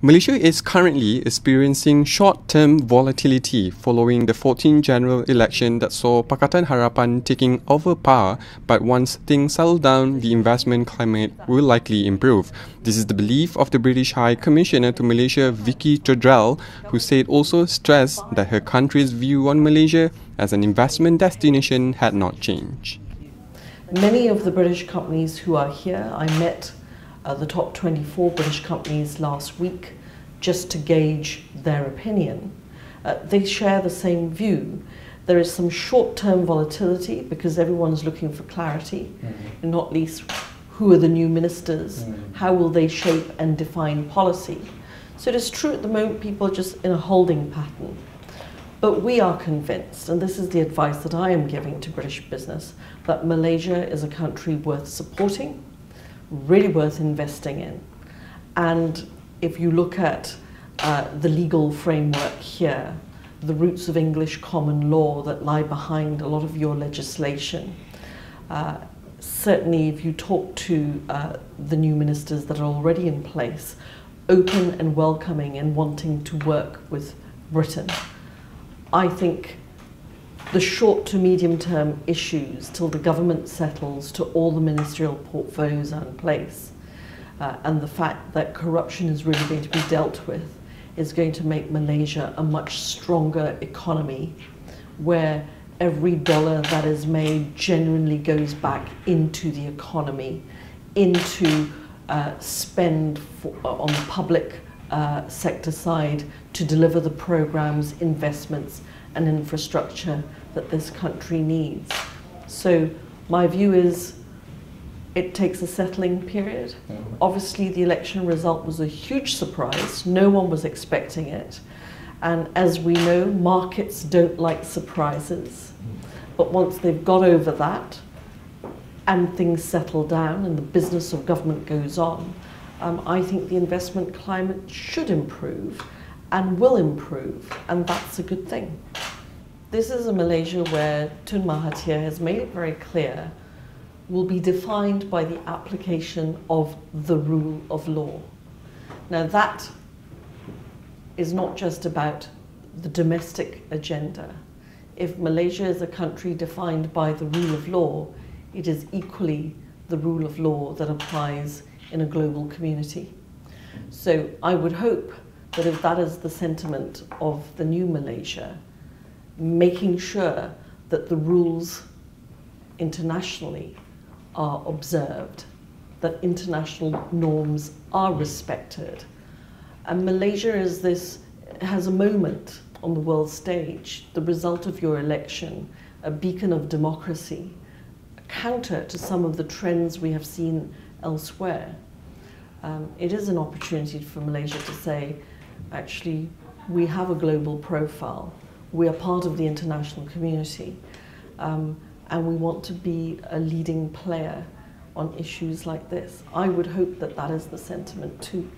Malaysia is currently experiencing short-term volatility following the 14th general election that saw Pakatan Harapan taking over power, but once things settle down, the investment climate will likely improve. This is the belief of the British High Commissioner to Malaysia, Treadell, who said also stressed that her country's view on Malaysia as an investment destination had not changed. Many of the British companies who are here, I met the top 24 British companies last week just to gauge their opinion. They share the same view. There is some short-term volatility because everyone's looking for clarity, and not least who are the new ministers, how will they shape and define policy. So it is true at the moment people are just in a holding pattern. But we are convinced, and this is the advice that I am giving to British business, that Malaysia is a country worth supporting, really worth investing in. And if you look at the legal framework here, the roots of English common law that lie behind a lot of your legislation, certainly if you talk to the new ministers that are already in place, open and welcoming and wanting to work with Britain, I think the short to medium term issues till the government settles to all the ministerial portfolios are in place, and the fact that corruption is really going to be dealt with is going to make Malaysia a much stronger economy where every dollar that is made genuinely goes back into the economy, into spend on the public sector side to deliver the programs, investments and infrastructure that this country needs. So my view is it takes a settling period. Obviously the election result was a huge surprise. No one was expecting it. And as we know, markets don't like surprises. But once they've got over that and things settle down and the business of government goes on, I think the investment climate should improve and will improve, and that's a good thing. This is a Malaysia where Tun Mahathir has made it very clear will be defined by the application of the rule of law. Now that is not just about the domestic agenda. If Malaysia is a country defined by the rule of law, it is equally the rule of law that applies in a global community. So I would hope that if that is the sentiment of the new Malaysia, making sure that the rules internationally are observed, that international norms are respected. And Malaysia has a moment on the world stage, the result of your election, a beacon of democracy, counter to some of the trends we have seen elsewhere. It is an opportunity for Malaysia to say, actually, we have a global profile, we are part of the international community, and we want to be a leading player on issues like this. I would hope that that is the sentiment too.